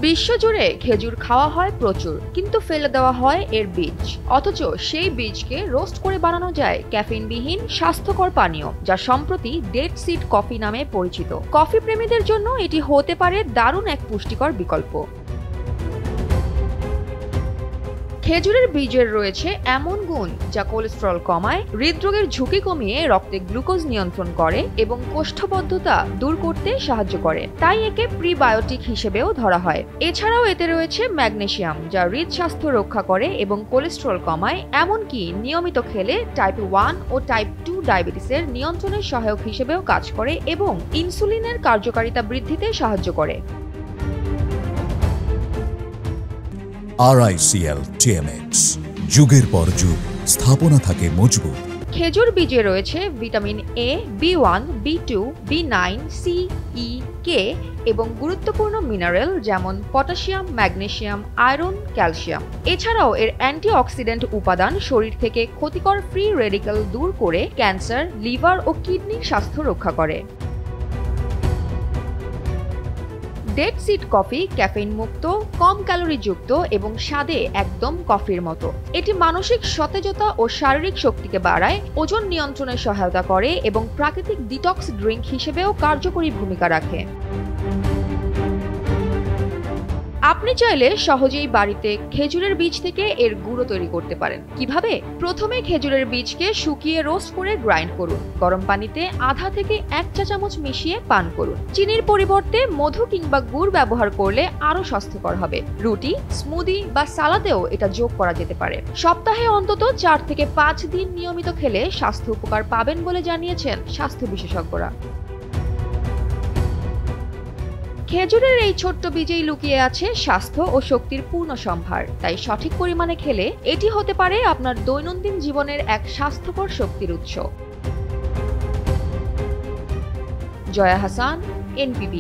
বিশ্বজুড়ে খেজুর খাওয়া হয় প্রচুর, কিন্তু ফেলে দেওয়া হয় এর বীজ। অথচ সেই বীজকে রোস্ট করে বানানো যায় ক্যাফিনবিহীন স্বাস্থ্যকর পানীয়, যা সম্প্রতি ডেড সিড কফি নামে পরিচিত। কফি প্রেমীদের জন্য এটি হতে পারে দারুণ এক পুষ্টিকর বিকল্প। খেজুরের বীজের রয়েছে এমন গুণ যা কোলেস্টেরল কমায়, হৃদরোগের ঝুঁকি কমিয়ে রক্তে গ্লুকোজ নিয়ন্ত্রণ করে এবং কোষ্ঠবদ্ধতা দূর করতে সাহায্য করে, তাই একে প্রিবায়োটিক হিসেবেও ধরা হয়। এছাড়াও এতে রয়েছে ম্যাগনেসিয়াম, যা হৃদস্বাস্থ্য রক্ষা করে এবং কোলেস্টেরল কমায়, এমনকি নিয়মিত খেলে টাইপ 1 ও টাইপ 2 ডায়াবেটিসের নিয়ন্ত্রণে সহায়ক হিসেবেও কাজ করে এবং ইনসুলিনের কার্যকারিতা বৃদ্ধিতে সাহায্য করে। RICL TMX, যুগের পর যুগ স্থাপনা থাকে মজবুত। খেজুর বীজে রয়েছে vitamin A, B1, B2, B9, C, E, K এবং গুরুত্বপূর্ণ মিনারেল যেমন পটাশিয়াম, ম্যাগনেসিয়াম, আয়রন, ক্যালসিয়াম। এছাড়াও এর অ্যান্টিঅক্সিডেন্ট উপাদান শরীর থেকে ক্ষতিকর ফ্রি রেডিক্যাল দূর করে ক্যান্সার, লিভার ও কিডনির স্বাস্থ্য রক্ষা করে। ডেড সিড কফি ক্যাফেইন মুক্ত, কম ক্যালোরি যুক্ত এবং স্বাদে একদম কফির মতো। এটি মানসিক সতেজতা ও শারীরিক শক্তিকে বাড়ায়, ওজন নিয়ন্ত্রণে সহায়তা করে এবং প্রাকৃতিক ডিটক্স ড্রিঙ্ক হিসেবেও কার্যকরী ভূমিকা রাখে। আপনি চাইলে সহজেই বাড়িতে খেজুরের বীজ থেকে এর গুঁড়ো তৈরি করতে পারেন। কিভাবে? প্রথমে খেজুরের বীজকে শুকিয়ে রোস্ট করে গ্রাইন্ড করুন। গরম পানিতে আধা থেকে 1 চা চামচ মিশিয়ে পান করুন। চিনির পরিবর্তে মধু কিংবা গুড় ব্যবহার করলে আরও স্বাস্থ্যকর হবে। রুটি, স্মুদি বা সালাদেও এটা যোগ করা যেতে পারে। সপ্তাহে অন্তত 4 থেকে 5 দিন নিয়মিত খেলে স্বাস্থ্য উপকার পাবেন বলে জানিয়েছেন স্বাস্থ্য বিশেষজ্ঞরা। খেজুরের এই ছোট্ট বীজেই লুকিয়ে আছে স্বাস্থ্য ও শক্তির পূর্ণ সম্ভার, তাই সঠিক পরিমাণে খেলে এটি হতে পারে আপনার দৈনন্দিন জীবনের এক স্বাস্থ্যকর শক্তির উৎস। জয়া হাসান, NPB।